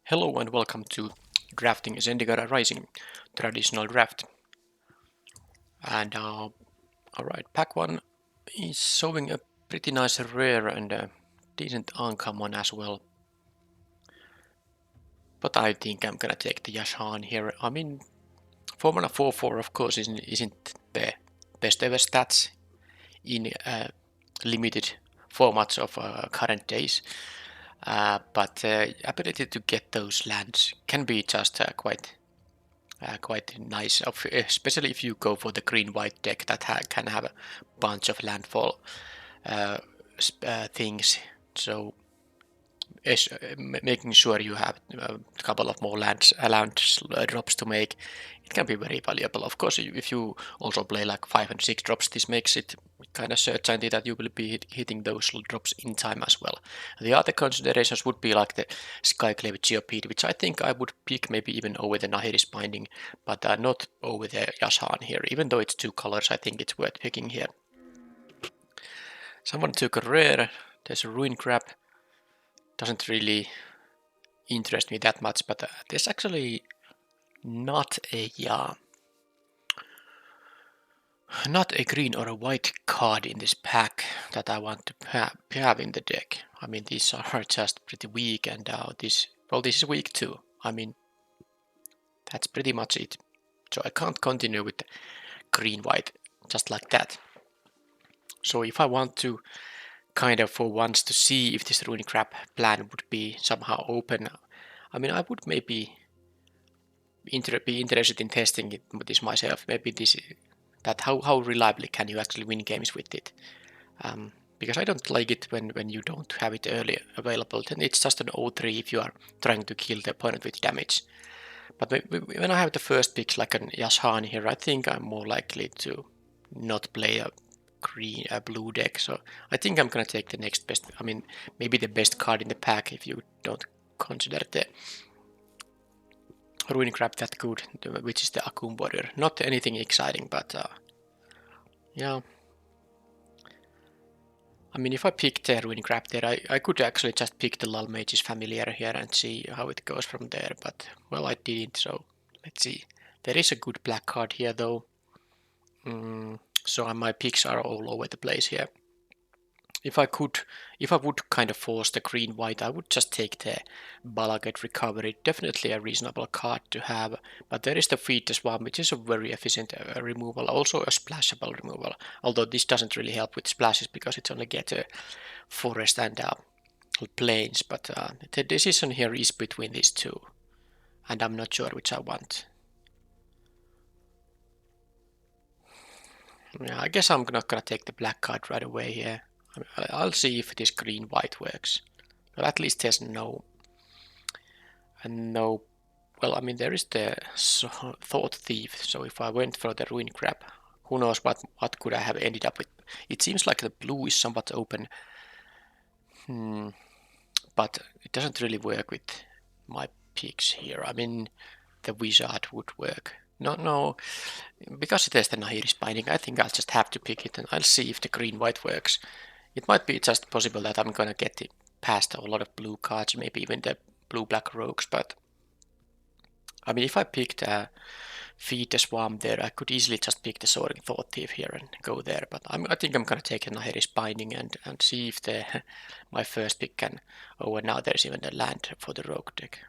Hello and welcome to drafting Zendikar Rising Traditional Draft. And alright, pack 1 is showing a pretty nice rare and a decent uncommon as well. But I think I'm gonna take the Yashan here. I mean, 4 mana 4/4 of course isn't the best ever stats in limited formats of current days. But ability to get those lands can be just quite nice, especially if you go for the green-white deck that can have a bunch of landfall uh, things. So making sure you have a couple of more land drops to make, it can be very valuable. Of course, if you also play like 5 and 6 drops, this makes it kind of certainty that you will be hitting those drops in time as well. The other considerations would be like the Skyclave Geopede, which I think I would pick maybe even over the Nahiri's Binding, but not over the Yashan here. Even though it's 2 colors, I think it's worth picking here. Someone took a rare. There's a Ruin Crab. Doesn't really interest me that much, but there's actually not a green or a white card in this pack that I want to have in the deck. I mean, these are just pretty weak, and this is weak too. I mean, that's pretty much it. So I can't continue with the green-white just like that. So if I want to kind of for once to see if this Ruin Crab plan would be somehow open, I mean, I would maybe be interested in testing this myself. Maybe that how reliably can you actually win games with it? Because I don't like it when you don't have it early available. Then it's just an 0-3 if you are trying to kill the opponent with damage. But when I have the first picks like an Yashan here, I think I'm more likely to not play a blue deck. So I think I'm gonna take the next best. I mean, maybe the best card in the pack if you don't consider the Ruin Crab that good, which is the Akum Warrior. Not anything exciting, but yeah. I mean, if I pick the Ruin Crab there, I could actually just pick the Lull Mage's Familiar here and see how it goes from there, but, well, I didn't, so let's see. There is a good black card here, though, so my picks are all over the place here. If I would kind of force the green-white, I would just take the Balaget Recovery. Definitely a reasonable card to have, but there is the Feed the Swamp, which is a very efficient removal, also a splashable removal, although this doesn't really help with splashes because it's only get a forest and plains, but the decision here is between these two, and I'm not sure which I want. Yeah, I guess I'm not gonna take the black card right away here. I'll see if this green-white works. Well, at least there's no. Well, I mean, there is the Thought Thief, so if I went for the Ruin Crab, who knows what could I have ended up with. It seems like the blue is somewhat open, but it doesn't really work with my picks here. I mean, the Wizard would work. No, because there's the Nahiri's Binding, I think I'll just have to pick it, and I'll see if the green-white works. It might be just possible that I'm gonna get past a lot of blue cards, maybe even the blue-black rogues, but I mean, if I picked Feed the Swamp there, I could easily just pick the Soaring Thought Thief here and go there, but I think I'm gonna take a Nahiri's Binding and see if my first pick can. Oh, and now there's even a land for the rogue deck.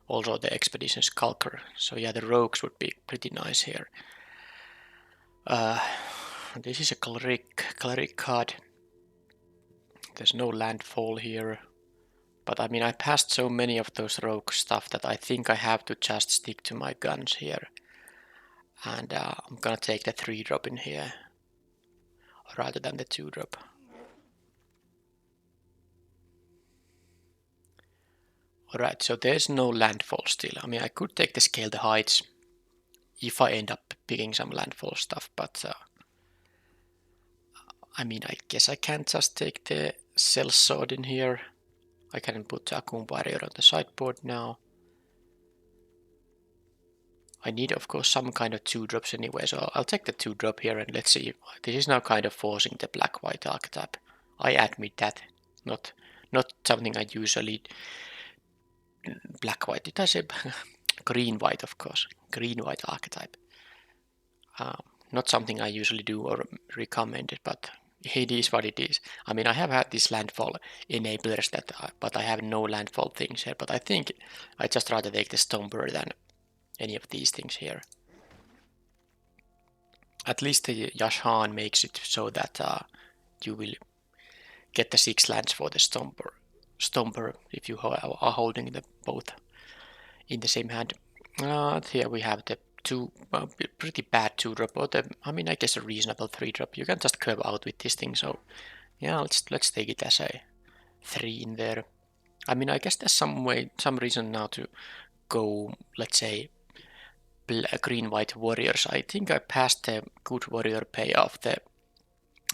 Also the Expedition Skulker, so yeah, the rogues would be pretty nice here. This is a cleric card. There's no landfall here. But I mean, I passed so many of those rogue stuff that I think I have to just stick to my guns here. And I'm gonna take the 3-drop in here, rather than the 2-drop. Alright, so there's no landfall still. I mean, I could take the Scale the Heights if I end up picking some landfall stuff, but I mean, I guess I can't just take the Cell Sword in here. I can put the Akum Warrior on the sideboard now. I need, of course, some kind of 2-drops anyway, so I'll take the 2-drop here and let's see. This is now kind of forcing the black-white archetype. I admit that. Not something I usually black-white. Did I say green-white? Of course, green-white archetype. Not something I usually do or recommend it, but it is what it is. I mean, I have had these landfall enablers but I have no landfall things here. But I think I just rather take the Stomper than any of these things here. At least the Yashan makes it so that you will get the 6 lands for the Stomper if you are holding the both in the same hand. Here we have the two pretty bad 2-drop, or I mean, I guess a reasonable 3-drop. You can just curve out with this thing, so yeah, let's take it as a 3 in there. I mean, I guess there's some reason now to go, let's say, green-white warriors. I think I passed the good warrior payoff, the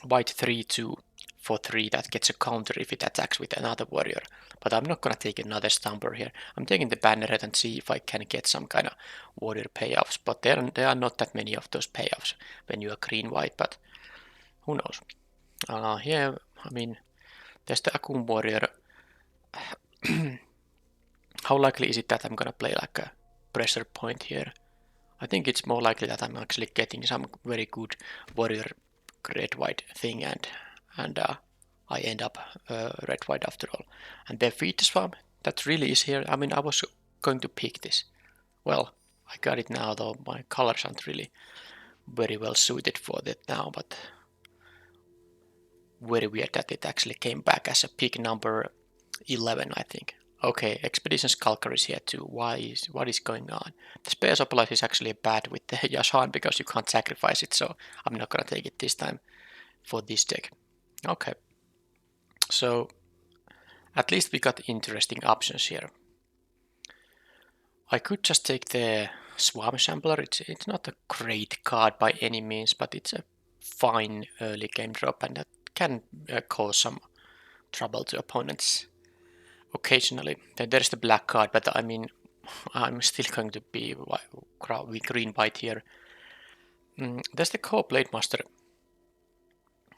white 3/2 for 3 that gets a counter if it attacks with another warrior. But I'm not gonna take another Stomper here. I'm taking the Banneret and see if I can get some kind of warrior payoffs. But there are not that many of those payoffs when you are green-white, but who knows. Here, I mean, there's the Akun warrior. How likely is it that I'm gonna play like a pressure point here? I think it's more likely that I'm actually getting some very good warrior red-white thing, and I end up red-white after all. And the feed swap that really is here. I mean, I was going to pick this. Well, I got it now, though my colors aren't really very well suited for that now, but very weird that it actually came back as a pick number 11, I think. Okay, Expedition Skulker is here too. What is going on? The Spear Supply is actually bad with the Yashan because you can't sacrifice it, so I'm not gonna take it this time for this deck. Okay, so at least we got interesting options here. I could just take the Swarm Sampler. It's not a great card by any means, but it's a fine early game drop, and that can cause some trouble to opponents occasionally. Then there's the black card, but I mean, I'm still going to be green-white here. There's the Core Blade Master,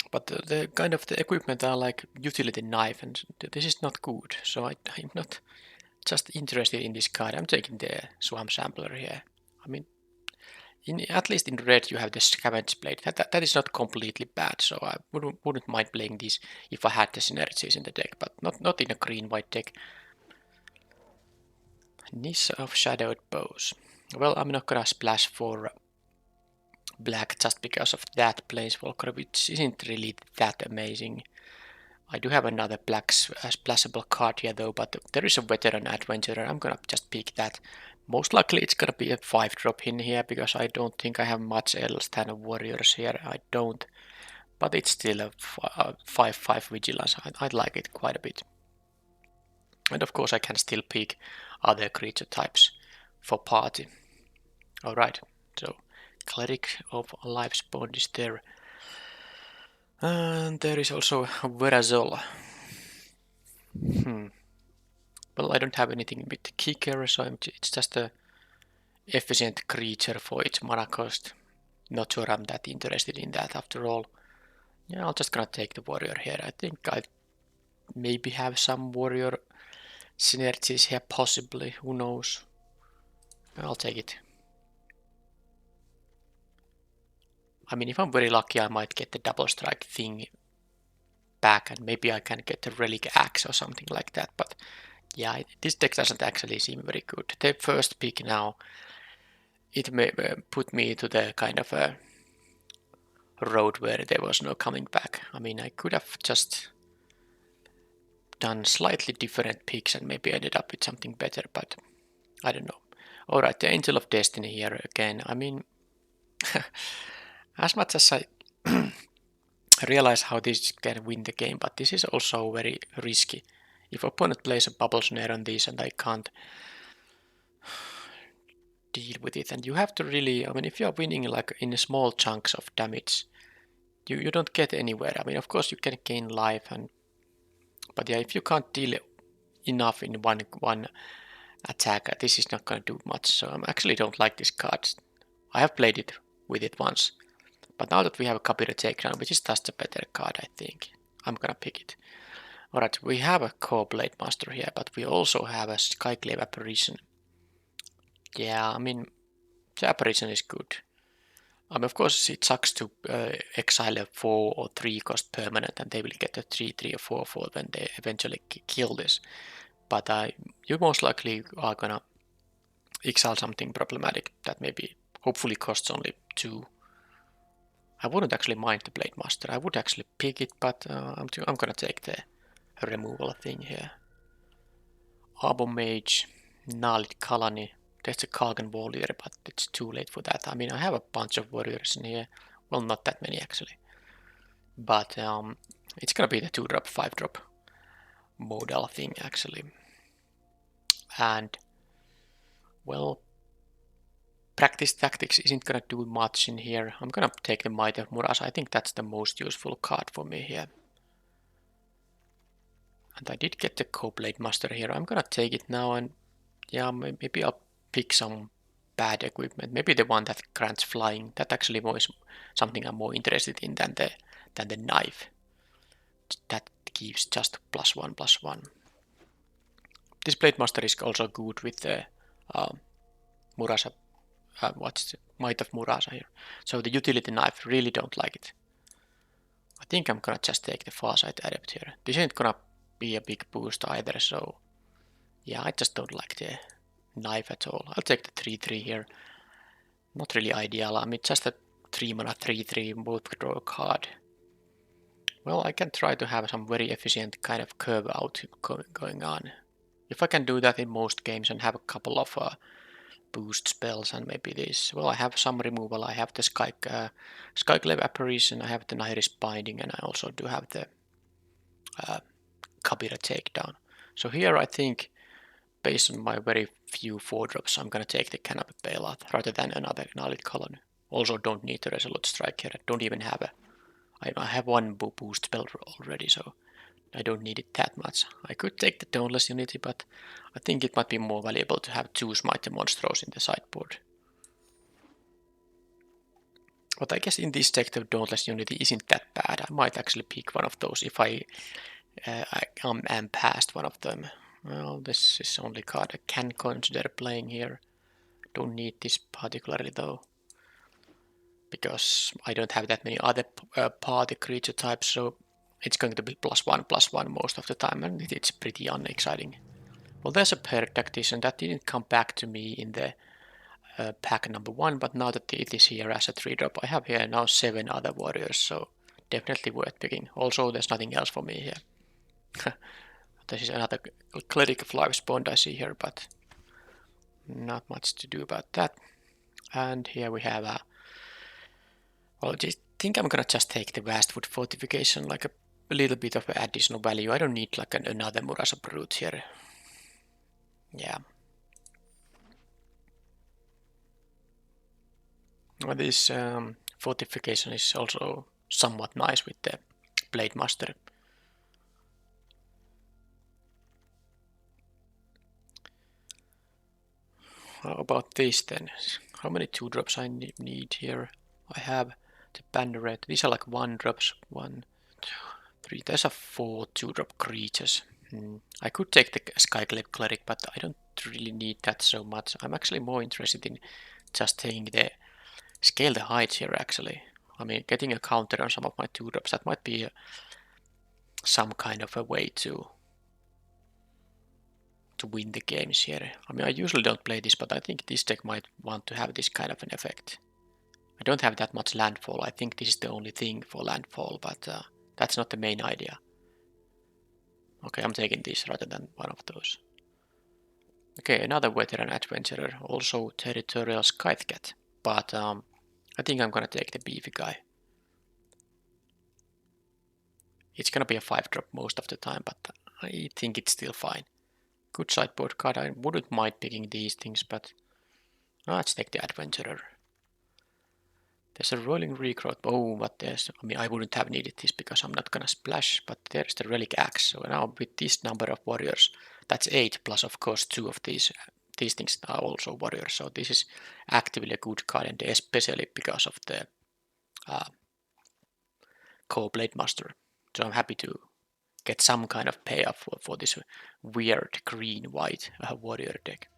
but the kind of the equipment are like utility knife, and this is not good. So I'm not just interested in this card. I'm taking the Swamp Sampler here. I mean, at least in red you have the Scavenge Blade. That is not completely bad, so I wouldn't mind playing this if I had the synergies in the deck, but not in a green-white deck. Niche of Shadowed Bows. Well, I'm not gonna splash for black just because of that Planeswalker, which isn't really that amazing. I do have another black splashable card here though, but there is a Veteran Adventurer. I'm gonna just pick that. Most likely it's gonna be a 5-drop in here because I don't think I have much else than warriors here. I don't, but it's still a 5/5 Vigilance. I like it quite a bit. And of course I can still pick other creature types for party. Alright, so Cleric of Life's Bond is there. And there is also Verazol. Well, I don't have anything with the kicker, so it's just a efficient creature for its mana cost. Not sure I'm that interested in that after all. Yeah, I'll just gonna take the warrior here. I think I maybe have some warrior synergies here, possibly. Who knows? I'll take it. I mean, if I'm very lucky, I might get the double strike thing back, and maybe I can get the relic axe or something like that. But yeah, this deck doesn't actually seem very good. The first pick now, it may put me to the kind of a road where there was no coming back. I mean, I could have just done slightly different picks and maybe ended up with something better, but I don't know. Alright, the Angel of Destiny here again. I mean, as much as I realize how this can win the game, but this is also very risky. If opponent plays a Bubble Snare on this and I can't deal with it, and you have to really, I mean, if you are winning like in small chunks of damage, you don't get anywhere. I mean, of course you can gain life, but yeah, if you can't deal enough in one attack, this is not going to do much. So I actually don't like this card. I have played it with it once, but now that we have a Kabira Takedown, which is just a better card, I think I'm gonna pick it. Alright, we have a core Blade Master here, but we also have a Skyclave Apparition. Yeah, I mean, the Apparition is good. Of course, it sucks to exile a 4 or 3 cost permanent, and they will get a 3/3 or 4/4 when they eventually kill this. But you most likely are gonna exile something problematic that maybe, hopefully, costs only 2. I wouldn't actually mind the Blade Master. I would actually pick it, but I'm gonna take the removal thing here. Arbor Mage, Nalit Kalani. There's a Kagan Warrior, but it's too late for that. I mean, I have a bunch of warriors in here. Well, not that many actually. But it's gonna be the 2-drop, 5-drop modal thing actually. And, well, practice tactics isn't gonna do much in here. I'm gonna take the Might of Murasa. I think that's the most useful card for me here. And I did get the Co-Blade Master here. I'm gonna take it now, and yeah, maybe I'll pick some bad equipment. Maybe the one that grants flying. That actually was something I'm more interested in than the knife. That gives just +1/+1. This Blade Master is also good with the Murasa. What's the Might of Murasa here? So the utility knife, really don't like it. I think I'm gonna just take the Farsight Adept here. This ain't gonna be a big boost either, so yeah, I just don't like the knife at all. I'll take the 3/3 here. Not really ideal. I mean, just a 3 mana 3/3 both draw card. Well, I can try to have some very efficient kind of curve out going on. If I can do that in most games and have a couple of boost spells and maybe this. Well, I have some removal. I have the Skyclave Apparition. I have the Nihilist Binding, and I also do have the Kabira Takedown. So here I think, based on my very few 4-drops, I'm gonna take the Canopy Bailout rather than another Nalit Colony. Also don't need the Resolute Strike here. I don't even have a... I have one boost spell already, so I don't need it that much. I could take the Dauntless Unity, but I think it might be more valuable to have 2 Smite the Monstros in the sideboard. But I guess in this deck the Dauntless Unity isn't that bad. I might actually pick one of those if I am past one of them. Well, this is only card I can consider playing here. Don't need this particularly though, because I don't have that many other party creature types, so it's going to be +1/+1 most of the time, and it's pretty unexciting. Well, there's a Pair Tactician that didn't come back to me in the pack number 1, but now that it is here as a 3-drop, I have here now 7 other warriors, so definitely worth picking. Also, there's nothing else for me here. This is another Cleric of Life Spawned I see here, but not much to do about that. And here we have a... Well, I think I'm gonna just take the Vastwood Fortification, like a little bit of additional value. I don't need like another Murasa Brute here. Yeah. Well, this fortification is also somewhat nice with the Blade Master. How about this then? How many 2-drops I need here? I have the Banneret. These are like 1-drops. 1, 2, 3. There's a 4 2-drop creatures. I could take the Skyclave Cleric, but I don't really need that so much. I'm actually more interested in just taking the Scale the Heights here actually. I mean, getting a counter on some of my 2-drops, that might be some kind of a way to win the games here. I mean, I usually don't play this, but I think this deck might want to have this kind of an effect. I don't have that much landfall. I think this is the only thing for landfall, but that's not the main idea. Okay, I'm taking this rather than one of those. Okay, another veteran adventurer, also territorial Scythecat, but I think I'm gonna take the beefy guy. It's gonna be a 5-drop most of the time, but I think it's still fine. Good sideboard card. I wouldn't mind picking these things, but let's take the adventurer. There's a rolling regrowth. Oh, but there's... I mean, I wouldn't have needed this because I'm not gonna splash, but there's the relic axe. So now with this number of warriors, that's 8, plus of course 2 of these things are also warriors. So this is actively a good card, and especially because of the Core Blade Master. So I'm happy to get some kind of payoff for this weird green-white warrior deck.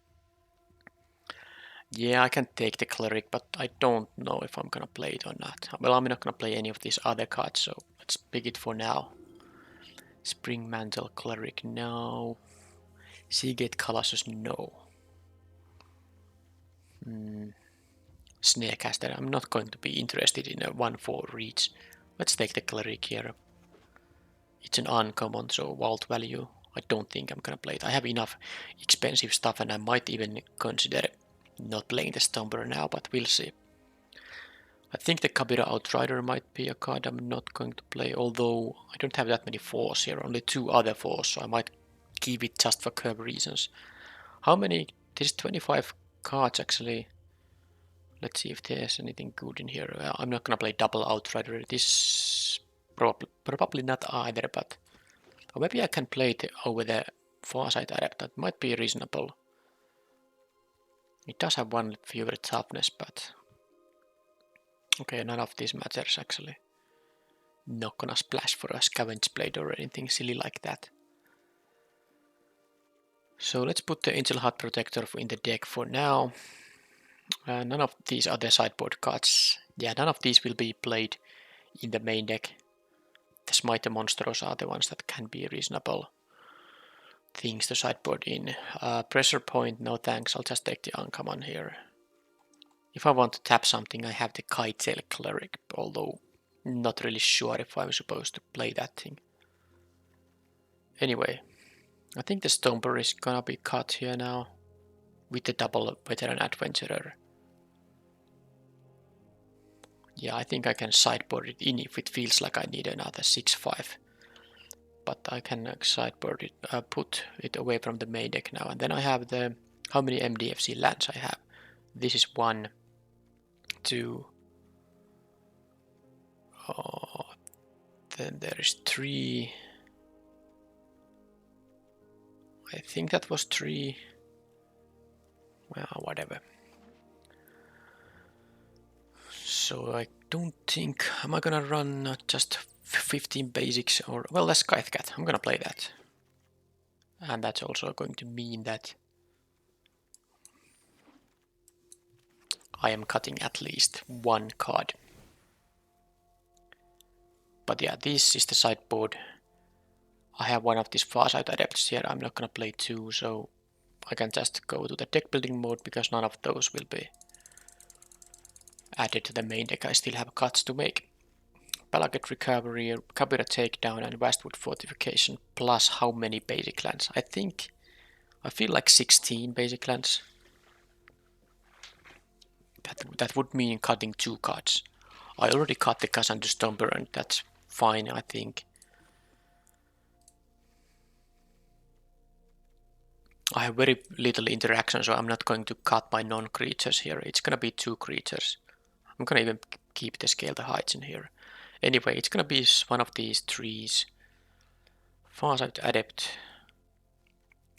Yeah, I can take the cleric, but I don't know if I'm gonna play it or not. Well, I'm not gonna play any of these other cards, so let's pick it for now. Spring Mantle Cleric, no. Seagate Colossus, no. Snarecaster, I'm not going to be interested in a 1/4 reach. Let's take the cleric here. It's an uncommon, so vault value. I don't think I'm gonna play it. I have enough expensive stuff, and I might even consider not playing the Stomper now, but we'll see. I think the Kabira Outrider might be a card I'm not going to play, although I don't have that many 4s here, only 2 other 4s, so I might keep it just for curve reasons. How many? There's 25 cards actually. Let's see if there's anything good in here. I'm not gonna play double Outrider. This probably not either, but or maybe I can play it over the Farsight Adept. That might be reasonable. It does have one fewer toughness, but okay, none of this matters actually. Not gonna splash for a Scavenge Blade or anything silly like that. So let's put the Angel Heart Protector in the deck for now. None of these other sideboard cards, yeah, none of these will be played in the main deck. The Smite the Monsters are the ones that can be reasonable things to sideboard in. Pressure Point, no thanks, I'll just take the uncommon here. If I want to tap something, I have the Kitetail Cleric, although not really sure if I'm supposed to play that thing. Anyway, I think the Stomper is gonna be cut here now with the double Veteran Adventurer. Yeah, I think I can sideboard it in if it feels like I need another 6/5. But I can sideboard it, put it away from the main deck now. And then I have the, how many MDFC lands I have? This is 1, 2, oh, then there is 3. I think that was 3. Well, whatever. So I don't think, am I gonna run just 15 basics or, well, that's Scythecat, I'm gonna play that. And that's also going to mean that I am cutting at least 1 card. But yeah, this is the sideboard. I have one of these Farsight Adepts here, I'm not gonna play 2, so I can just go to the deck building mode because none of those will be added to the main deck. I still have cuts to make. Palaget Recovery, Kabira Takedown, and Westwood Fortification, plus how many basic lands? I feel like 16 basic lands. That would mean cutting 2 cards. I already cut the Kazandu Stomper, and that's fine, I think. I have very little interaction, so I'm not going to cut my non-creatures here. It's gonna be 2 creatures. I'm gonna even keep the Scale the Heights in here. Anyway, it's gonna be one of these 3s. Farsight Adept.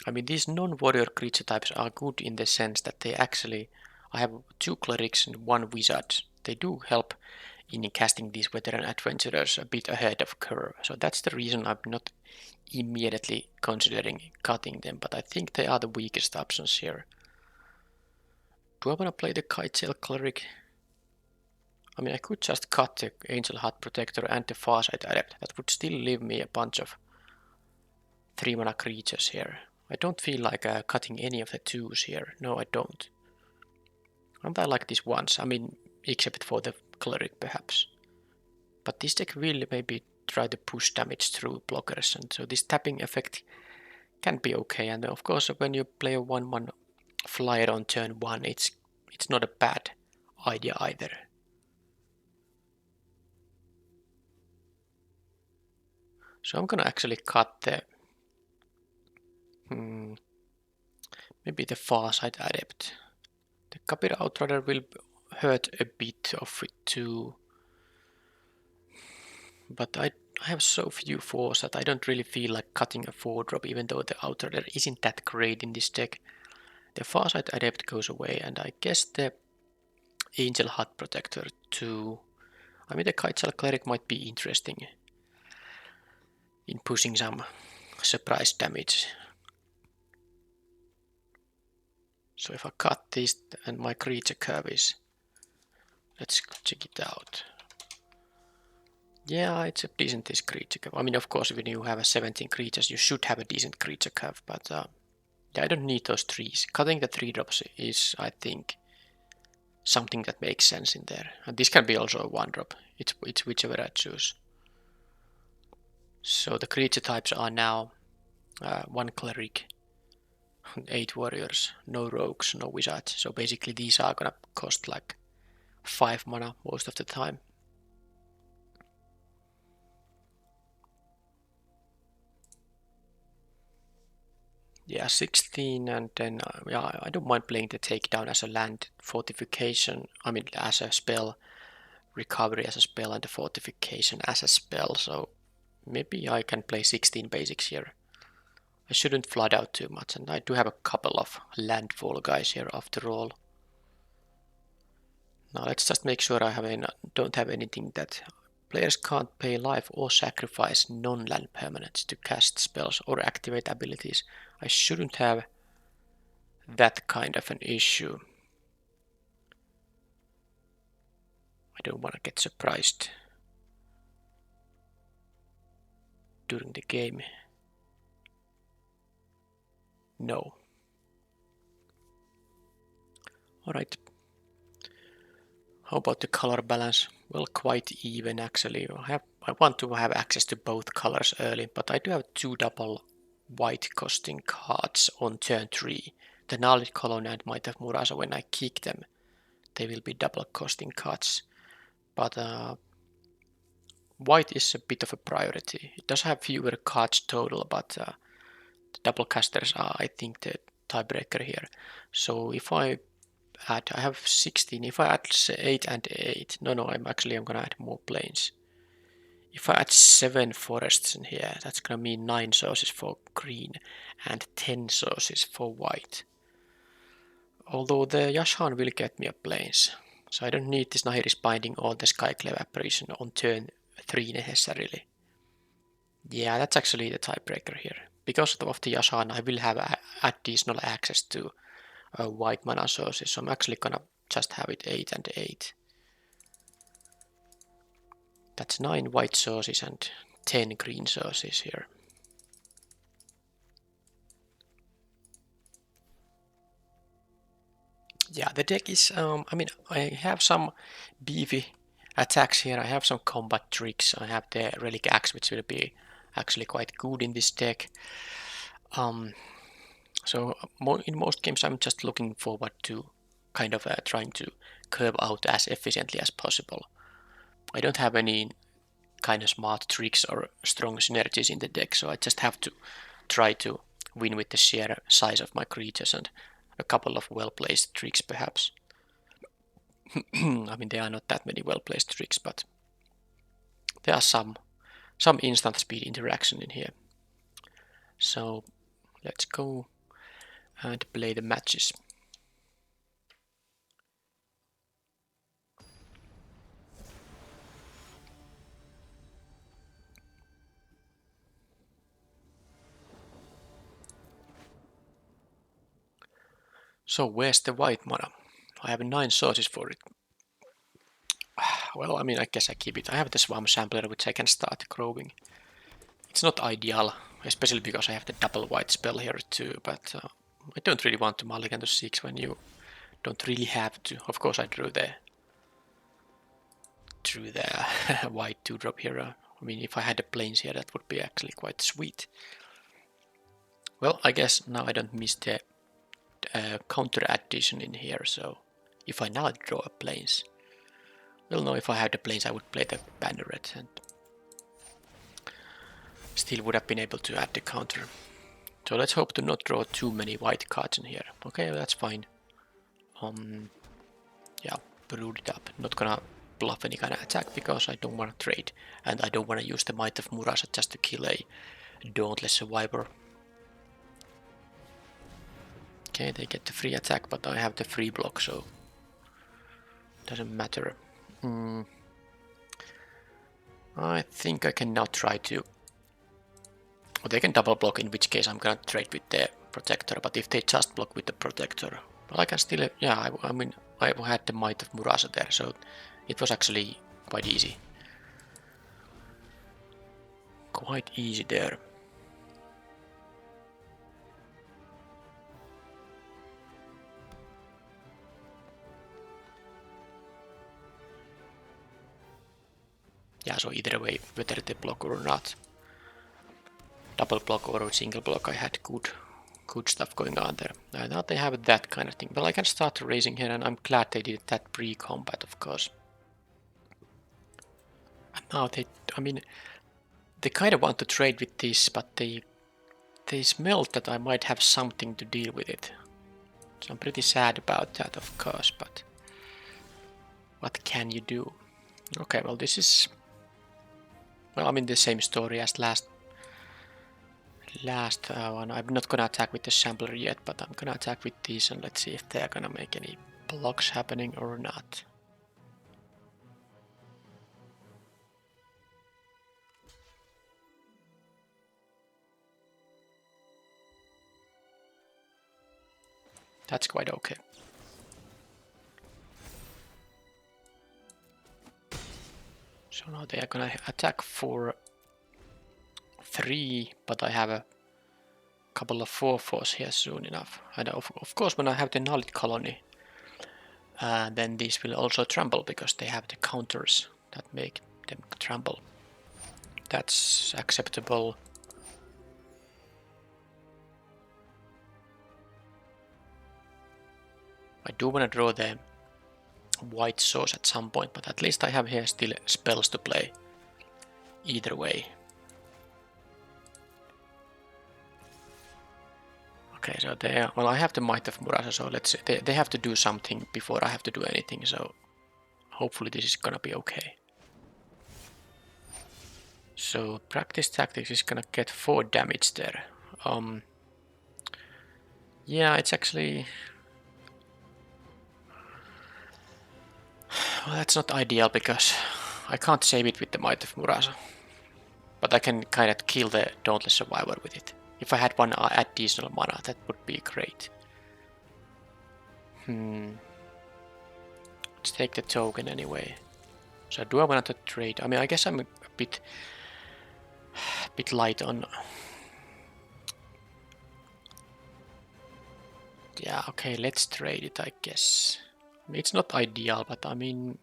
I mean, these non-warrior creature types are good in the sense that they actually, I have 2 clerics and 1 wizard. They do help in casting these veteran adventurers a bit ahead of curve. So that's the reason I'm not immediately considering cutting them, but I think they are the weakest options here. Do I want to play the Kitetail Cleric? I mean, I could just cut the Angel Heart Protector and the Farsight Adept. That would still leave me a bunch of 3-mana creatures here. I don't feel like cutting any of the 2s here. No, I don't. And I like these ones. I mean, except for the Cleric perhaps. But this deck will maybe try to push damage through blockers, and so this tapping effect can be okay. And of course, when you play a 1/1 flyer on turn 1, it's not a bad idea either. So I'm gonna actually cut the maybe the Farsight Adept. The Kabira Outrider will hurt a bit of it too. But I have so few 4s that I don't really feel like cutting a 4-drop, even though the Outrider isn't that great in this deck. The Farsight Adept goes away, and I guess the Angel Heart Protector too. I mean, the Kitetail Cleric might be interesting. in pushing some surprise damage. So if I cut this and my creature curve is, let's check it out. Yeah, it's a decent this creature curve. I mean, of course, when you have a 17 creatures, you should have a decent creature curve, but yeah, I don't need those trees. Cutting the 3-drops is, I think, something that makes sense in there. And this can be also a 1-drop. It's whichever I choose. So the creature types are now 1 cleric, 8 warriors, no rogues, no wizards. So basically these are gonna cost like 5 mana most of the time. Yeah, 16, and then yeah, I don't mind playing the takedown as a land, fortification, I mean as a spell, recovery as a spell, and the fortification as a spell, so maybe I can play 16 basics here. I shouldn't flood out too much, and I do have a couple of landfall guys here after all. Now let's just make sure don't have anything that players can't pay life or sacrifice non-land permanents to cast spells or activate abilities. I shouldn't have that kind of an issue. I don't want to get surprised during the game. No. Alright. How about the color balance? Well, quite even actually. I want to have access to both colors early, but I do have 2 double white costing cards on turn 3. The Knowledge Colony and Might of Murasa, when I kick them, they will be double costing cards. But white is a bit of a priority. It does have fewer cards total, but the double casters are, I think, the tiebreaker here. So if I have 16, if I add 8 and 8, no, I'm gonna add more planes. If I add 7 forests in here, that's gonna mean 9 sources for green and 10 sources for white. Although the Yashan will get me a planes, so I don't need this Nahiri's Binding or the Skyclave Apparition on turn 3 necessarily. Yeah, that's actually the tiebreaker here. Because of the Yashan, I will have additional access to white mana sources, so I'm actually gonna just have it 8 and 8. That's 9 white sources and 10 green sources here. Yeah, the deck is, I mean, I have some beefy attacks here. I have some combat tricks. I have the Relic Axe, which will be actually quite good in this deck. So in most games, I'm just looking forward to kind of trying to curve out as efficiently as possible. I don't have any kind of smart tricks or strong synergies in the deck, so I just have to try to win with the sheer size of my creatures and a couple of well-placed tricks perhaps. I mean, there are not that many well-placed tricks, but there are some instant speed interaction in here. So let's go and play the matches. So where's the white mana? I have 9 sources for it. Well, I mean, I guess I keep it. I have the Swamp Sampler, which I can start growing. It's not ideal, especially because I have the double white spell here too, but I don't really want to mulligan to 6 when you don't really have to. Of course I drew the white 2-drop here. I mean, if I had the planes here, that would be actually quite sweet. Well, I guess now I don't miss the counter addition in here, so if I now draw a planes, well, no, if I had the planes, I would play the Banneret and still would have been able to add the counter. So let's hope to not draw too many white cards in here. Okay, that's fine. Yeah, brood it up. Not gonna bluff any kind of attack because I don't want to trade. And I don't want to use the Might of Murasa just to kill a Dauntless Survivor. Okay, they get the free attack, but I have the free block, so doesn't matter. I think I can now try to Or they can double block, in which case I'm gonna trade with the protector, but if they just block with the protector, well, I can still, yeah, I mean, I had the Might of Murasa there, so it was actually quite easy. Quite easy there. Yeah, so either way, whether they block or not, double block or single block, I had good stuff going on there. Now they have that kind of thing. Well, I can start raising here, and I'm glad they did that pre-combat, of course. And now they, I mean, they kind of want to trade with this, but they smelled that I might have something to deal with it. So I'm pretty sad about that, of course, but what can you do? Okay, well, this is, well, I mean, the same story as last one. I'm not gonna attack with the sampler yet, but I'm gonna attack with these, and let's see if they're gonna make any blocks happening or not. That's quite okay. So now they are gonna attack for 3, but I have a couple of 4/4s here soon enough. And of course, when I have the Knowledge Colony, then these will also trample because they have the counters that make them trample. That's acceptable. I do want to draw the white source at some point, but at least I have here still spells to play either way. Okay, so well, I have the Might of Murasa, so let's see. They have to do something before I have to do anything, so hopefully this is gonna be okay. So Practice Tactics is gonna get 4 damage there. Yeah, it's actually, well, that's not ideal because I can't save it with the Might of Murasa. But I can kind of kill the Dauntless Survivor with it. If I had one additional mana, that would be great. Let's take the token anyway. So do I want to trade? I mean, I guess I'm a bit light on. Yeah, okay, let's trade it, I guess. I mean, it's not ideal, but I mean,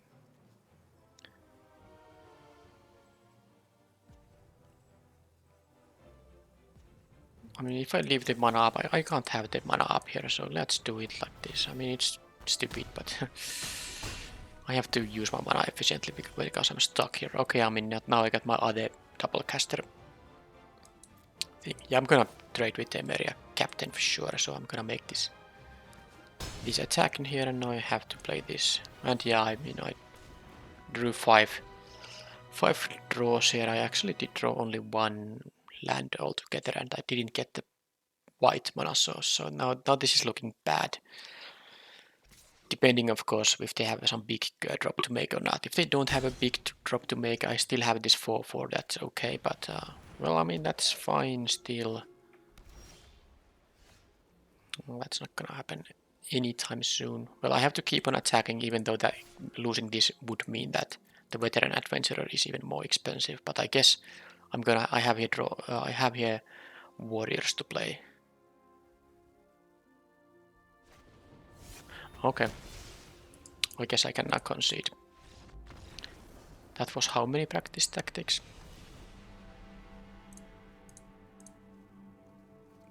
if I leave the mana up, I can't have the mana up here, so let's do it like this. I mean, it's stupid, but I have to use my mana efficiently because I'm stuck here. Okay, I mean, now I got my other double caster thing. Yeah, I'm gonna trade with the Emeria Captain for sure, so I'm gonna make this attack in here, and now I have to play this. And yeah, I mean, I drew 5 draws here. I actually did draw only 1 land altogether, and I didn't get the white mana source, so now this is looking bad. Depending, of course, if they have some big drop to make or not. If they don't have a big drop to make, I still have this 4/4, that's okay, but well, I mean, that's fine still. Well, that's not gonna happen anytime soon. Well, I have to keep on attacking, even though that losing this would mean that the Veteran Adventurer is even more expensive, but I guess I have here warriors to play. Okay. I guess I cannot concede. That was how many Practice Tactics?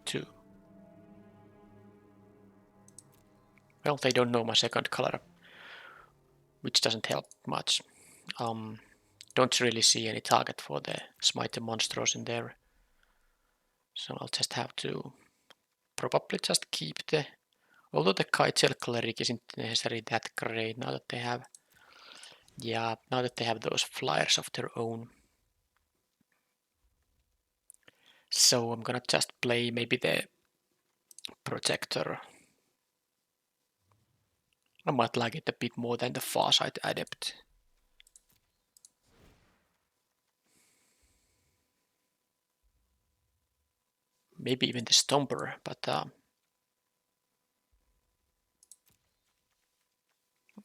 2. Well, they don't know my second color, which doesn't help much. Don't really see any target for the Smite the Monstros in there. So I'll just have to probably just keep although the Kite Cleric isn't necessarily that great now that they have, now that they have those flyers of their own. So I'm gonna just play maybe the Protector. I might like it a bit more than the Farsight Adept. maybe even the Stomper, but I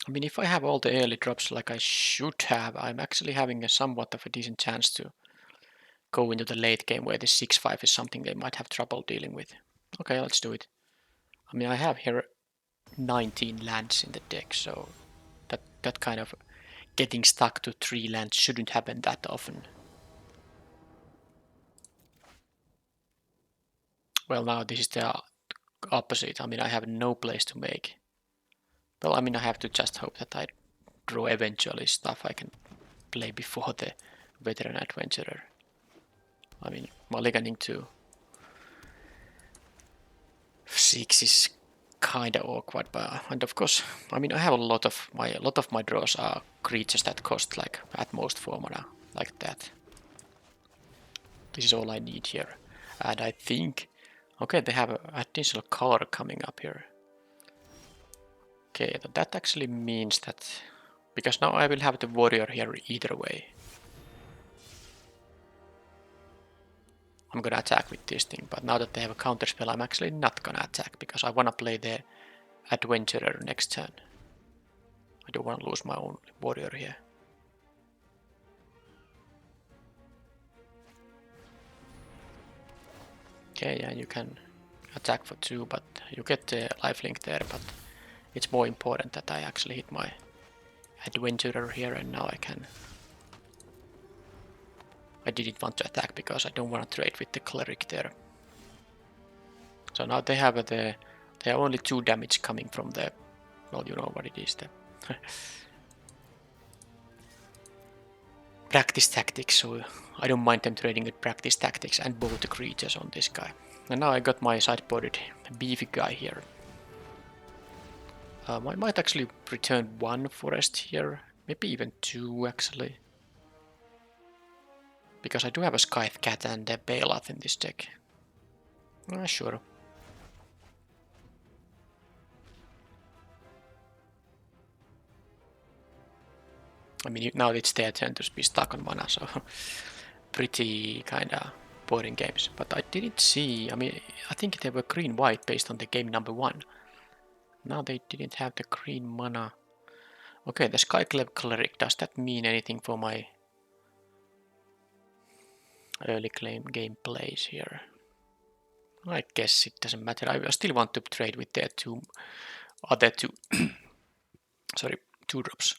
mean, if I have all the early drops like I should have, I'm actually having a somewhat of a decent chance to go into the late game where the 6-5 is something they might have trouble dealing with. Okay, let's do it. I mean, I have here 19 lands in the deck, so that kind of getting stuck to 3 lands shouldn't happen that often. Well, now this is the opposite. I mean, I have no place to make. Well, I mean, I have to just hope that I draw eventually stuff I can play before the Veteran Adventurer. I mean, mulliganing to 6 is kinda awkward, but and of course, I mean, I have a lot of my draws are creatures that cost like at most 4 mana, like that. This is all I need here, and I think, okay, they have an additional color coming up here. Okay, that actually means that because now I will have the warrior here either way. I'm gonna attack with this thing, but now that they have a counter spell, I'm actually not gonna attack because I wanna play the adventurer next turn. I don't wanna lose my own warrior here. Okay, yeah, you can attack for 2, but you get the lifelink there, but it's more important that I actually hit my adventurer here, and now I can. I didn't want to attack because I don't want to trade with the cleric there. So now they have they have only 2 damage coming from the, well, you know what it is, the practice tactics, so I don't mind them trading with practice tactics and both the creatures on this guy. And now I got my sideboarded beefy guy here. I might actually return 1 forest here, maybe even 2 actually. Because I do have a Scythe Cat and a Bailoff in this deck. Sure. I mean, now it's their turn to be stuck on mana, so pretty kinda boring games. But I didn't see, I mean, I think they were green-white based on the game number 1. Now they didn't have the green mana. Okay, the Skyclave Cleric, does that mean anything for my early game plays here? I guess it doesn't matter. I still want to trade with their other two, sorry, 2-drops.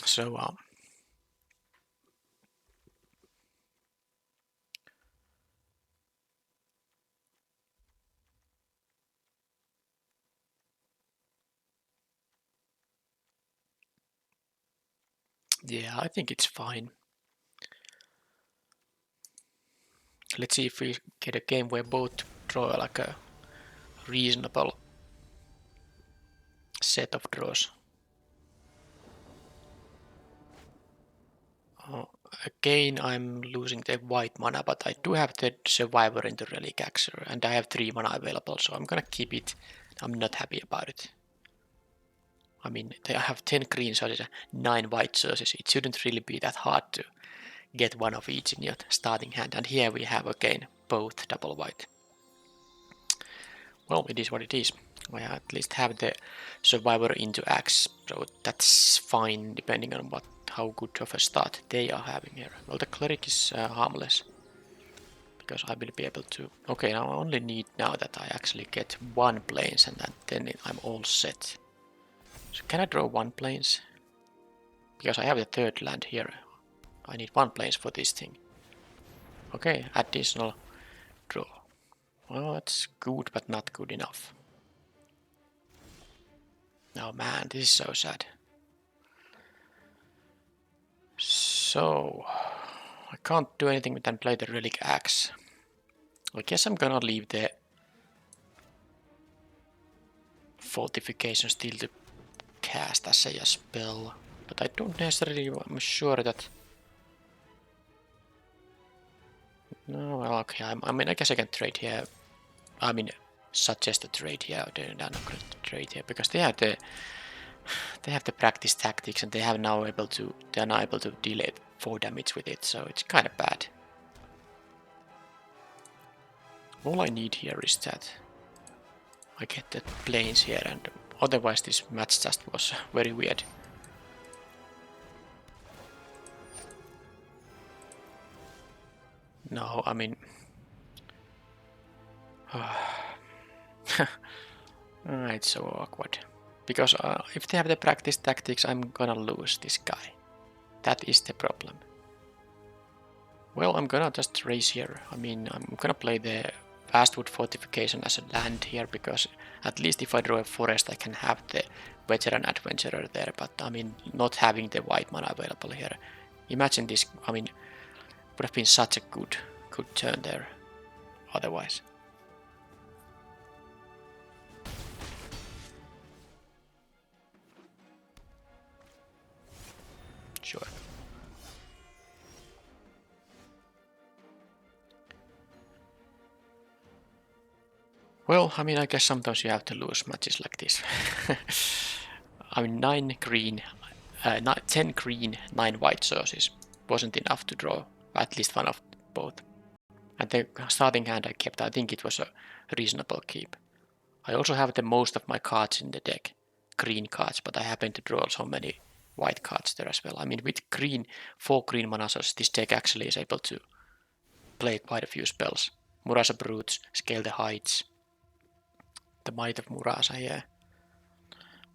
So, yeah, I think it's fine. Let's see if we get a game where both draw like a reasonable set of draws. Again, I'm losing the white mana, but I do have the Survivor in the Relic Axer, and I have 3 mana available, so I'm gonna keep it. I'm not happy about it. I mean, I have 10 green sources, 9 white sources. It shouldn't really be that hard to get one of each in your starting hand, and here we have again both double white. Well, it is what it is. I at least have the Survivor into Axe, so that's fine depending on how good of a start they are having here. Well, the Cleric is harmless, because I will be able to. Okay, now I only need now that I actually get 1 plains, and then I'm all set. So can I draw 1 plains? Because I have the 3rd land here. I need 1 plains for this thing. Okay, additional draw. Well, that's good, but not good enough. Oh man, this is so sad. So, I can't do anything than play the Relic Axe. I guess I'm gonna leave the Fortification still to cast as a spell. But I don't necessarily, I'm sure that. No, well, okay, I mean, I guess I can trade here. I mean, suggest a trade here, then I'm not gonna trade here, because they have the They have the practice tactics and they are now able to deal 4 damage with it, so it's kind of bad. All I need here is that I get the planes here, and otherwise this match just was very weird. No, I mean... it's so awkward. Because if they have the practice tactics, I'm gonna lose this guy. That is the problem. Well, I'm gonna just raise here. I mean, I'm gonna play the fastwood fortification as a land here, because at least if I draw a forest, I can have the veteran adventurer there. But I mean, not having the white mana available here. Imagine this. I mean, would have been such a good turn there. Otherwise. Sure. Well, I mean, I guess sometimes you have to lose matches like this. I mean, 9 green, 10 green, 9 white sources wasn't enough to draw at least one of both. And the starting hand I kept, I think it was a reasonable keep. I also have the most of my cards in the deck, green cards, but I happen to draw so many white cards there as well. I mean, with 4 green mana sources, this deck actually is able to play quite a few spells. Murasa Brutes, Scale the Heights, the Might of Murasa, yeah.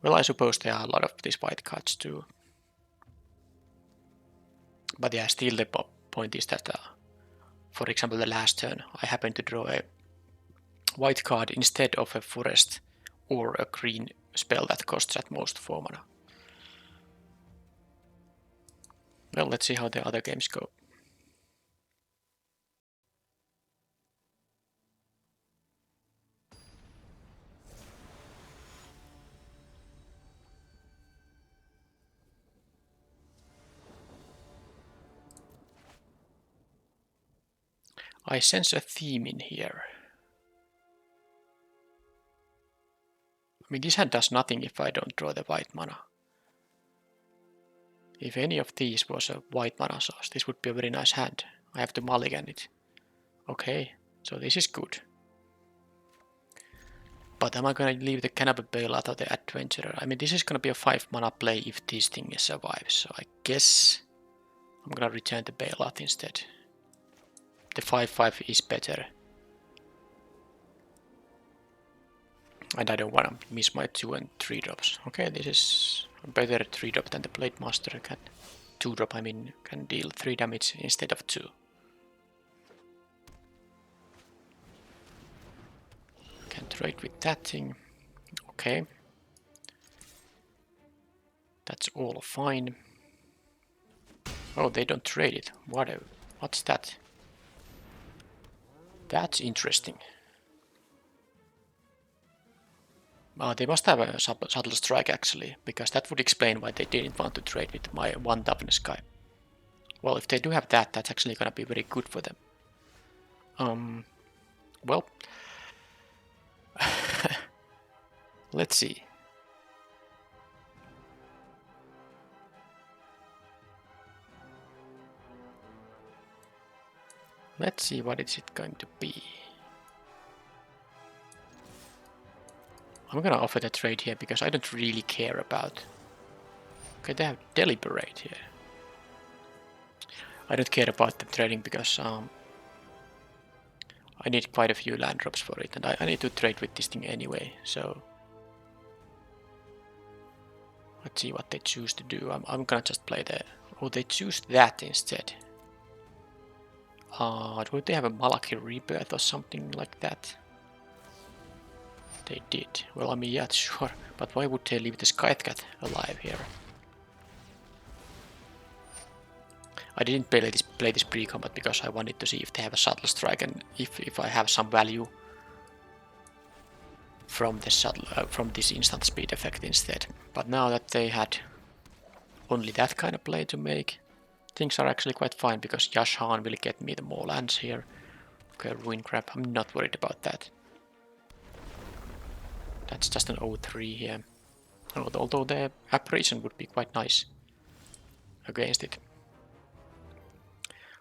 Well, I suppose there are a lot of these white cards too. But yeah, still the point is that, for example, the last turn, I happened to draw a white card instead of a forest or a green spell that costs at most 4 mana. Well, let's see how the other games go. I sense a theme in here. I mean, this hand does nothing if I don't draw the white mana. If any of these was a white mana source, this would be a very nice hand. I have to mulligan it. Okay, so this is good. But am I gonna leave the Canopy Bailout or the Adventurer? I mean, this is gonna be a 5 mana play if this thing survives, so I guess I'm gonna return the Bailout instead. The 5/5 is better. And I don't want to miss my 2 and 3 drops. Okay, this is a better 3 drop than the Blade Master can. 2 drop, I mean, can deal 3 damage instead of 2. Can trade with that thing. Okay. That's all fine. Oh, they don't trade it. What's that? That's interesting. They must have a subtle strike actually, because that would explain why they didn't want to trade with my 1 toughness guy. Well, if they do have that, that's actually gonna be very good for them. Well, let's see. Let's see what is it going to be. I'm gonna offer the trade here because I don't really care about... Okay, they have Deliberate here. I don't care about them trading because I need quite a few land drops for it, and I need to trade with this thing anyway, so... Let's see what they choose to do. I'm gonna just play the... Oh, they choose that instead. Do they have a Malaki Rebirth or something like that? They did. Well, I mean, yeah, sure. But why would they leave the Scythecat alive here? I didn't play this pre-combat because I wanted to see if they have a subtle strike and if I have some value from the from this instant speed effect instead. But now that they had only that kind of play to make, things are actually quite fine because Yashan will get me the more lands here. Okay, Ruin Crab, I'm not worried about that. That's just an 0-3 here. Although the apparition would be quite nice against it.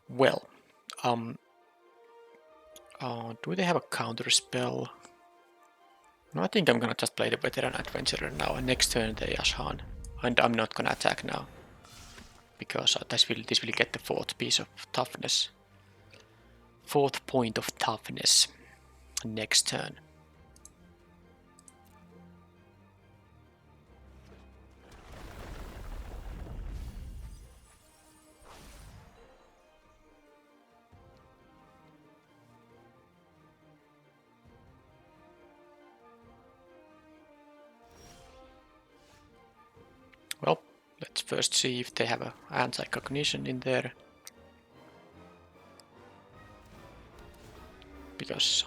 Well, do they have a counter spell? No, I think I'm gonna just play the Veteran Adventurer now, and next turn the Yashan. And I'm not gonna attack now, because this will get the fourth piece of toughness. Fourth point of toughness next turn. Well, let's first see if they have an anti-cognition in there. Because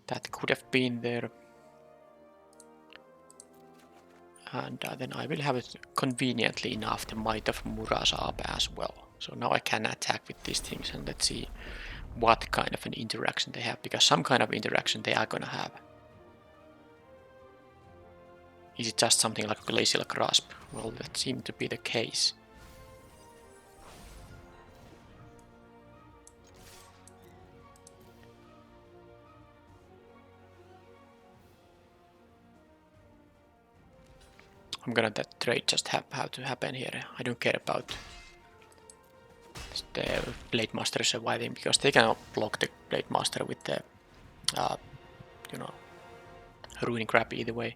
that could have been there. And then I will have it conveniently enough the Might of Murasa up as well. So now I can attack with these things, and let's see what kind of an interaction they have, because some kind of interaction they are gonna have. Is it just something like a Glacial Grasp? Well, that seemed to be the case. I'm gonna that trade just have to happen here. I don't care about the Blade Master surviving, because they cannot block the Blade Master with the, you know, Ruining Grab either way.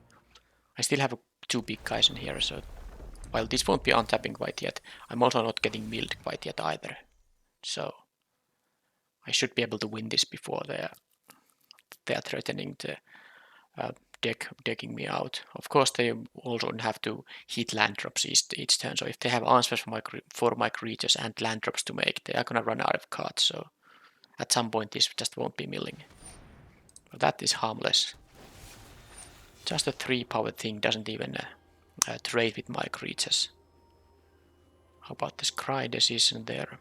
I still have two big guys in here, so while this won't be untapping quite yet, I'm also not getting milled quite yet either. So I should be able to win this before they are threatening to decking me out. Of course, they also have to hit land drops each turn, so if they have answers for my creatures and land drops to make, they are gonna run out of cards, so at some point this just won't be milling. But that is harmless. Just a 3-power thing doesn't even trade with my creatures. How about the Scry decision there?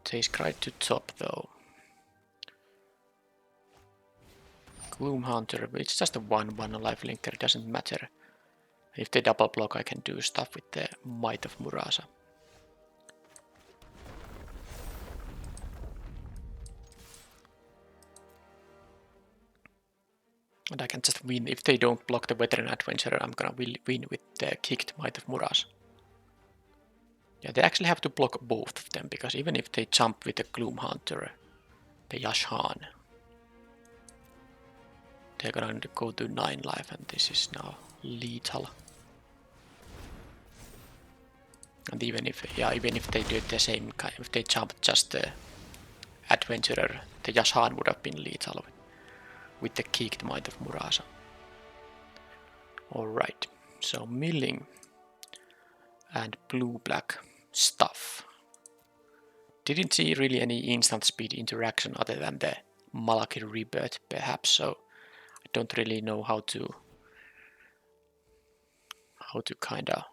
They Scry to top though. Gloom Hunter, it's just a 1/1 life linker, it doesn't matter. If they double block, I can do stuff with the Might of Murasa. And I can just win. If they don't block the Veteran Adventurer, I'm gonna win with the kicked Might of Murasa. Yeah, they actually have to block both of them, because even if they jump with the Gloom Hunter, the Yashan, they're gonna go to 9 life, and this is now lethal. And even if they do the same kind, if they jump just the Adventurer, the Yashan would have been lethal with the kicked Might of Murasa. Alright, so milling and blue-black stuff. Didn't see really any instant speed interaction other than the Malaki Rebirth perhaps, so I don't really know how to kinda...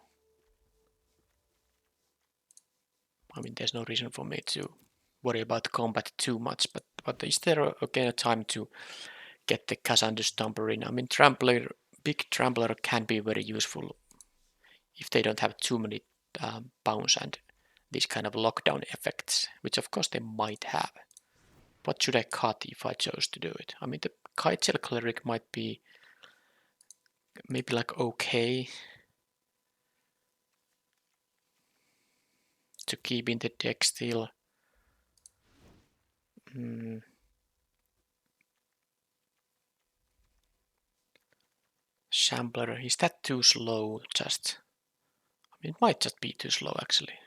I mean, there's no reason for me to worry about combat too much, but is there again a time to get the Cassandu Stomper in? I mean, big Trampler can be very useful if they don't have too many bounce and these kind of lockdown effects, which of course they might have. What should I cut if I chose to do it? I mean, the Kiteshell Cleric might be maybe like okay to keep in the deck still. Shambler, is that too slow? Just, I mean, it might just be too slow actually.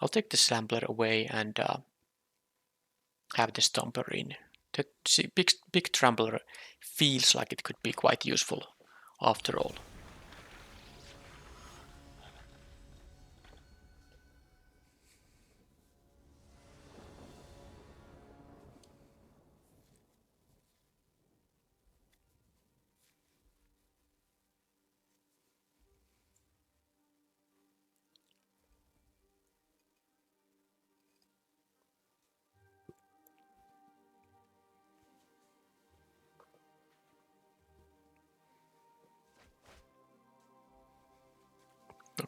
I'll take the Shambler away and have the Stomper in. The big Trampler feels like it could be quite useful after all.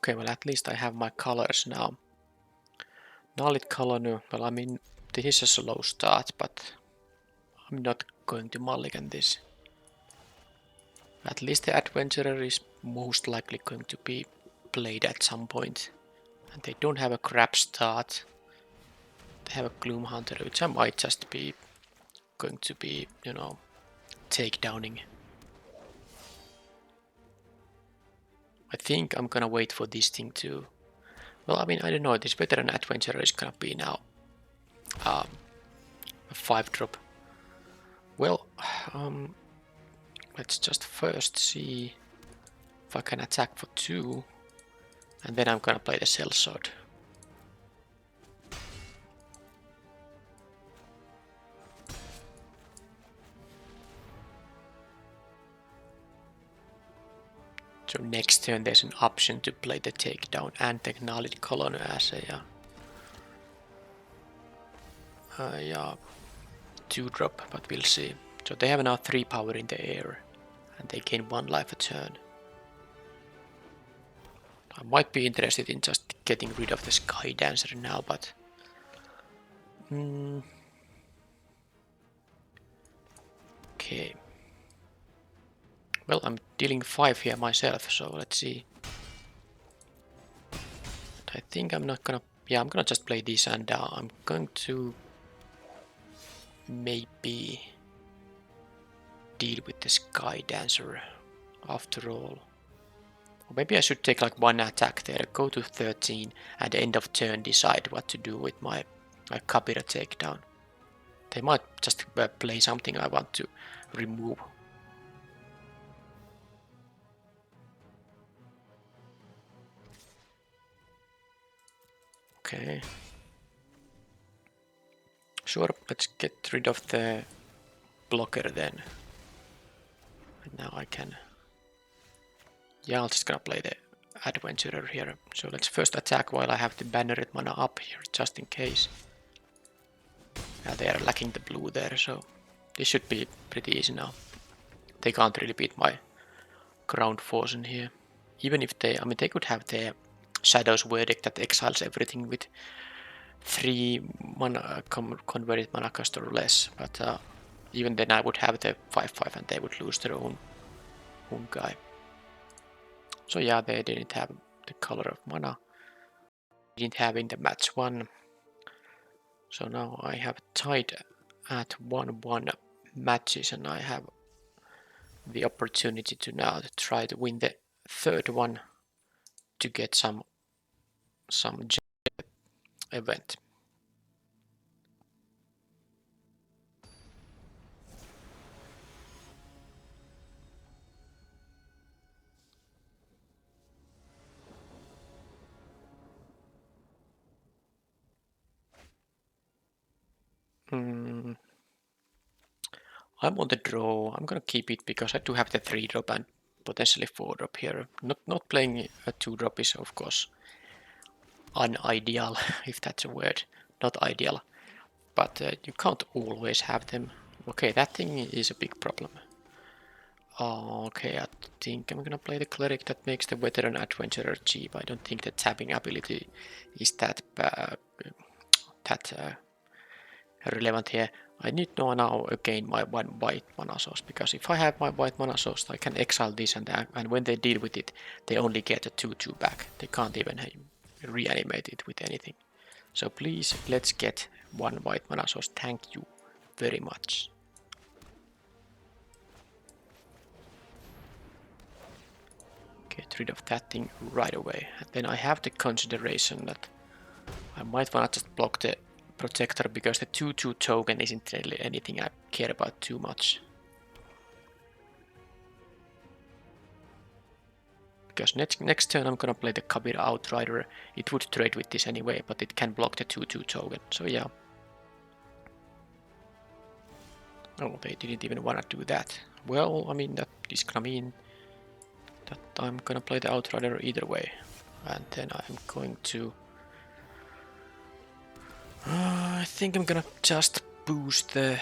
Okay, well at least I have my colors now. Knowledge color, well I mean this is a slow start, but I'm not going to mulligan this. At least the adventurer is most likely going to be played at some point. And they don't have a crap start. They have a Gloom Hunter, which I might just be going to be, you know, takedowning. I think I'm gonna wait for this thing to... Well, I mean, I don't know, this veteran adventurer is gonna be now a 5-drop. Well, let's just first see if I can attack for 2, and then I'm gonna play the sellsword. So next turn there's an option to play the takedown and the knowledge colony as a yeah, 2-drop, but we'll see. So they have now 3 power in the air, and they gain 1 life a turn. I might be interested in just getting rid of the Sky Dancer now, but... okay. Well, I'm dealing 5 here myself, so let's see. But I think I'm not gonna... yeah, I'm gonna just play this, and I'm going to... maybe... deal with the Sky Dancer after all. Or maybe I should take like 1 attack there, go to 13, and end of turn decide what to do with my Kabira takedown. They might just play something I want to remove. Okay. Sure, let's get rid of the blocker then. And now I can... yeah, I'm just gonna play the adventurer here. So let's first attack while I have the banneret mana up here, just in case. Yeah, they are lacking the blue there, so this should be pretty easy now. They can't really beat my ground force in here. Even if they... I mean, they could have the Shadow's Verdict that exiles everything with 3 mana converted mana cost or less, but even then I would have the 5/5 and they would lose their own guy. So yeah, they didn't have the color of mana. They didn't have in the match 1. So now I have tied at 1-1 matches, and I have the opportunity to now try to win the 3rd one to get some event. I'm on the draw. I'm gonna keep it because I do have the 3-drop and potentially 4-drop here. Not playing a 2-drop is of course unideal, if that's a word. Not ideal, but you can't always have them. Okay, that thing is a big problem. Okay, I think I'm gonna play the cleric that makes the veteran adventurer cheap. I don't think the tapping ability is that relevant here. I need to now again my 1 white mana source, because if I have my white mana source, I can exile this, and when they deal with it, they only get a 2/2 back. They can't even reanimate it with anything. So please, let's get 1 white mana source. Thank you very much. Get rid of that thing right away. And then I have the consideration that I might want to just block the protector, because the 2/2 token isn't really anything I care about too much. Because next turn I'm gonna play the Kabir Outrider. It would trade with this anyway, but it can block the 2/2 token, so yeah. Oh, they didn't even wanna do that. Well, I mean, that is gonna mean that I'm gonna play the Outrider either way. And then I'm going to... I think I'm gonna just boost the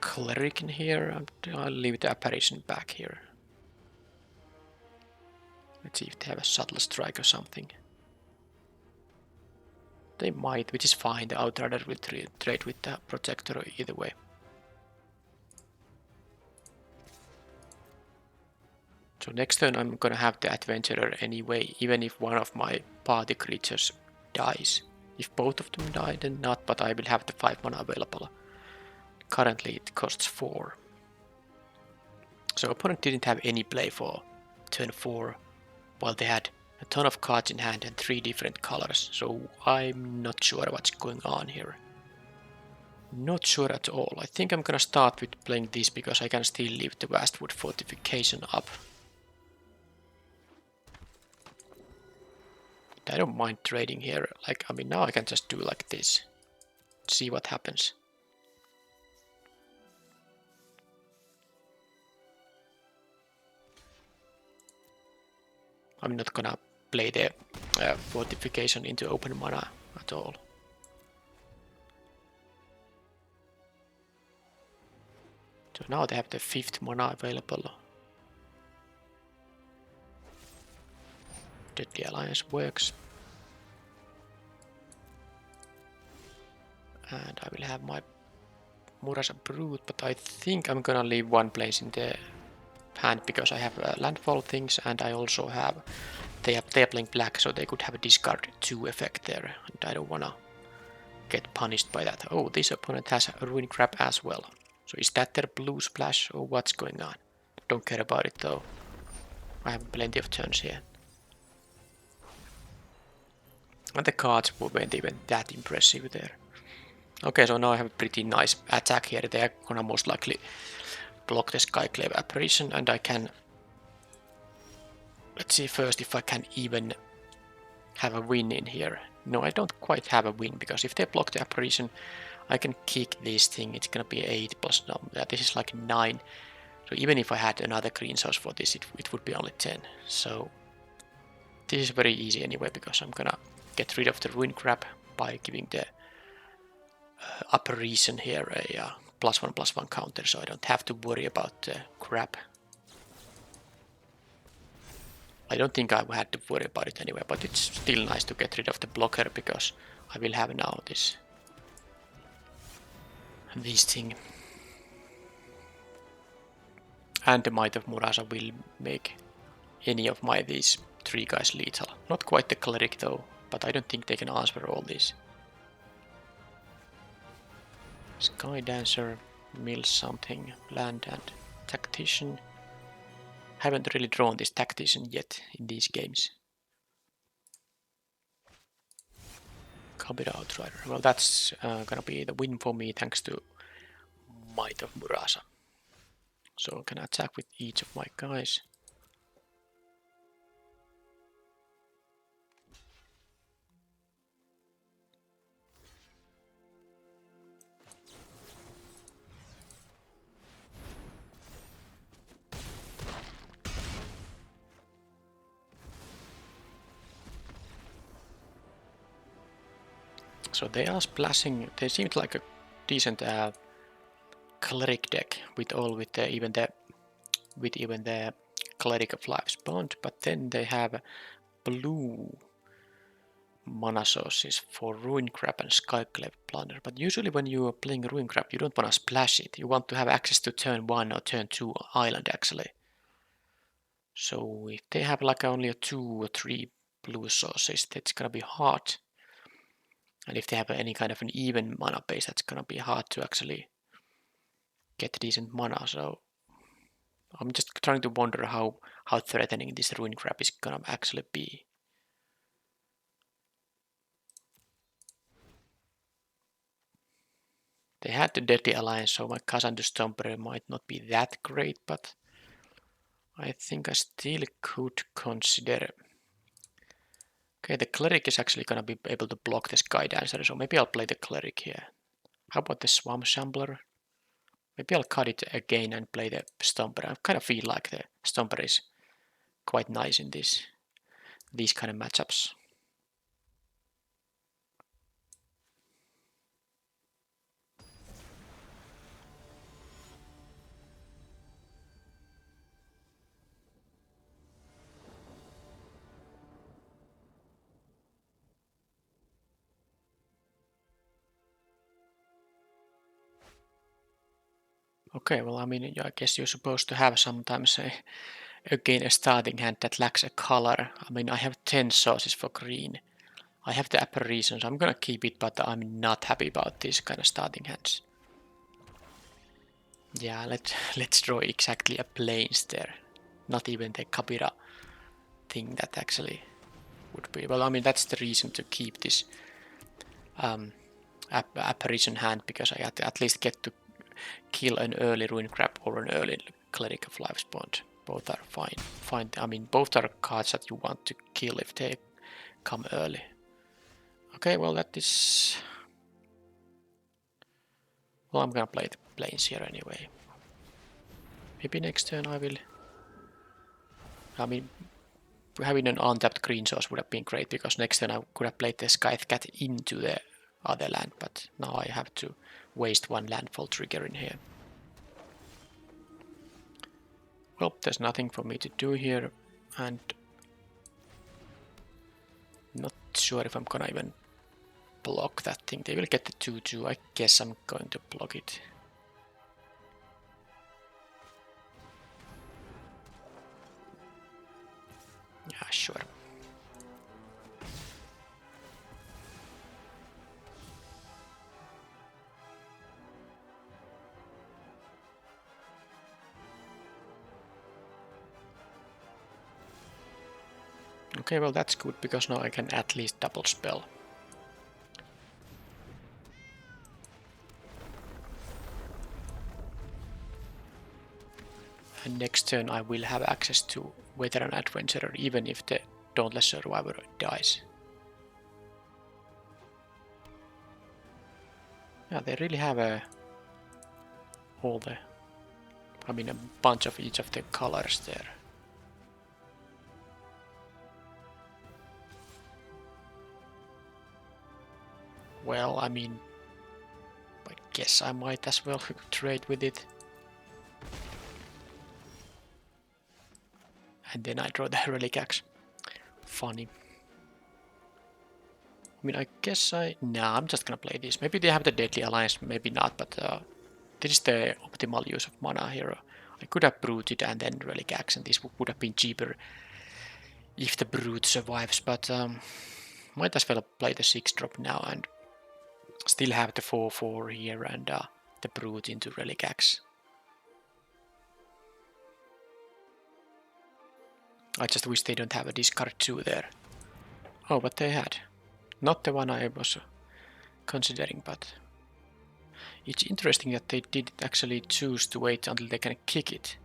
cleric in here, and I'll leave the apparition back here. Let's see if they have a subtle strike or something. They might, which is fine. The Outrider will trade with the Protector either way. So next turn I'm gonna have the Adventurer anyway, even if one of my party creatures dies. If both of them die, then not, but I will have the 5 mana available. Currently it costs 4. So opponent didn't have any play for turn 4, while they had a ton of cards in hand and 3 different colors, so I'm not sure what's going on here. Not sure at all. I think I'm gonna start with playing this because I can still leave the Vastwood Fortification up. I don't mind trading here. Like, I mean, now I can just do like this. See what happens. I'm not gonna play the fortification into open mana at all. So now they have the 5th mana available. Deadly Alliance works. And I will have my Murasa Brute, but I think I'm gonna leave one place in the hand because I have landfall things, and I also have they are playing black, so they could have a discard 2 effect there, and I don't wanna get punished by that. Oh, this opponent has a Ruin Grab as well. So is that their blue splash or what's going on? Don't care about it though. I have plenty of turns here. And the cards weren't even that impressive there. Okay, so now I have a pretty nice attack here. They are gonna most likely block the Skyclave Apparition, and I can... Let's see first if I can even have a win in here. No, I don't quite have a win, because if they block the Apparition, I can kick this thing. It's gonna be 8 plus... No, this is like 9. So even if I had another green source for this, it would be only 10. So this is very easy anyway, because I'm gonna get rid of the Ruin Grab by giving the Apparition here a +1/+1 counter, so I don't have to worry about the grab. I don't think I had to worry about it anyway, but it's still nice to get rid of the blocker, because I will have now this thing. And the Might of Murasa will make any of these 3 guys lethal. Not quite the Cleric though, but I don't think they can answer all these. Sky Dancer, mill something, land and Tactician. Haven't really drawn this Tactician yet in these games. Kabira Outrider. Well, that's gonna be the win for me thanks to Might of Murasa. So I can attack with each of my guys. So they are splashing. They seemed like a decent cleric deck with even the Cleric of Life's Bond, but then they have blue mana sources for Ruin Grab and Skyclave Plunder. But usually when you are playing Ruin Grab, you don't want to splash it. You want to have access to turn 1 or turn 2 island actually. So if they have like only 2 or 3 blue sources, that's gonna be hard. And if they have any kind of an even mana base, that's gonna be hard to actually get decent mana. So I'm just trying to wonder how threatening this Ruin Grab is gonna actually be. They had the Deadly Alliance, so my Cassandra Stomper might not be that great, but I think I still could consider. Okay, the Cleric is actually gonna be able to block the Sky Dancer, so maybe I'll play the Cleric here. How about the Swamp Shambler? Maybe I'll cut it again and play the Stomper. I kind of feel like the Stomper is quite nice in these kind of matchups. Okay, well, I mean, yeah, I guess you're supposed to have sometimes again a starting hand that lacks a color. I mean, I have 10 sources for green. I have the apparitions. I'm gonna keep it, but I'm not happy about these kind of starting hands. Yeah, let's draw exactly a plains there. Not even the Kabira thing that actually would be. Well, I mean, that's the reason to keep this apparition hand, because I at least get to kill an early ruin crab or an early cleric of life spawn. Both are fine. I mean, both are cards that you want to kill if they come early. Okay, well that is. Well, I'm gonna play the plains here anyway. Maybe next turn I will. I mean, having an untapped green source would have been great, because next turn I could have played the Scythe Cat into the other land, but now I have to waste one landfall trigger in here. Well, there's nothing for me to do here, and not sure if I'm gonna even block that thing. They will get the 2-2. I guess I'm going to block it. Yeah, sure. Okay, well that's good, because now I can at least double spell. And next turn I will have access to Veteran Adventurer, even if the Dauntless Survivor dies. Yeah, they really have a a bunch of each of the colors there. Well, I mean, I guess I might as well trade with it. And then I draw the Relic Axe. Funny. I mean, I guess Nah, I'm just gonna play this. Maybe they have the Deadly Alliance, maybe not, but this is the optimal use of mana here. I could have Brooted and then Relic Axe, and this would have been cheaper if the Brute survives, but might as well play the 6-drop now and still have the 4-4 here and the Brute into Relic Axe. I just wish they don't have a discard 2 there. Oh, but they had. Not the one I was considering, but it's interesting that they did actually choose to wait until they can kick it.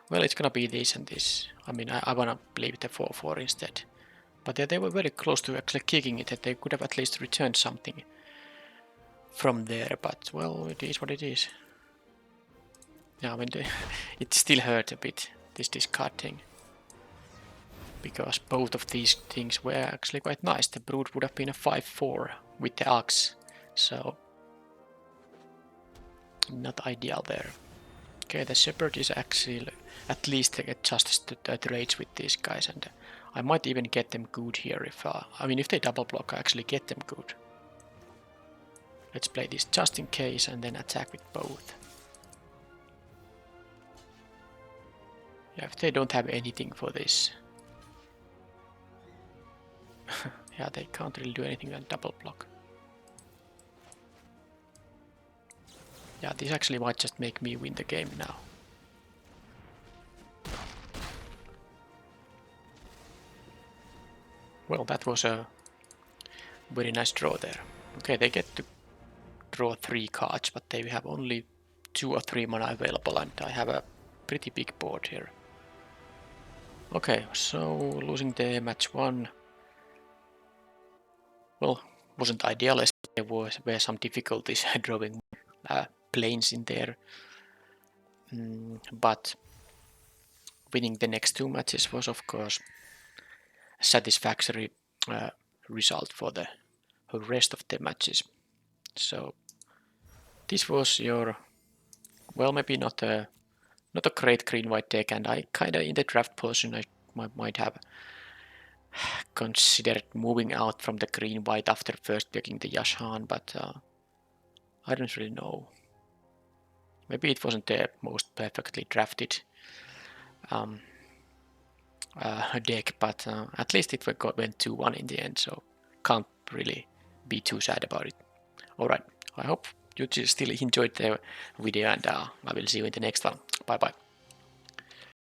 Well, it's gonna be this and this. I mean, I wanna leave the 4-4 instead. But yeah, they were very close to actually kicking it, that they could have at least returned something from there, but well, it is what it is. Yeah, I mean, it still hurt a bit, this discard thing. Because both of these things were actually quite nice. The Brood would have been a 5-4 with the Axe, so not ideal there. Okay, the Shepherd is actually at least adjusts to the rage with these guys, and I might even get them good here if I mean, if they double block, I actually get them good. Let's play this just in case and then attack with both. Yeah, if they don't have anything for this. Yeah, they can't really do anything than double block. Yeah, this actually might just make me win the game now. Well, that was a very nice draw there. Okay, they get to draw 3 cards, but they have only 2 or 3 mana available, and I have a pretty big board here. Okay, so losing the match 1, well, wasn't ideal, as there were some difficulties drawing planes in there, but winning the next 2 matches was of course a satisfactory result for the rest of the matches. So this was your, well, maybe not a great green-white deck, and I kinda in the draft portion I might have considered moving out from the green-white after first picking the Yashan, but I don't really know. Maybe it wasn't the most perfectly drafted deck, but at least it went 2-1 in the end, so can't really be too sad about it. Alright, I hope you still enjoyed the video, and I will see you in the next one. Bye bye.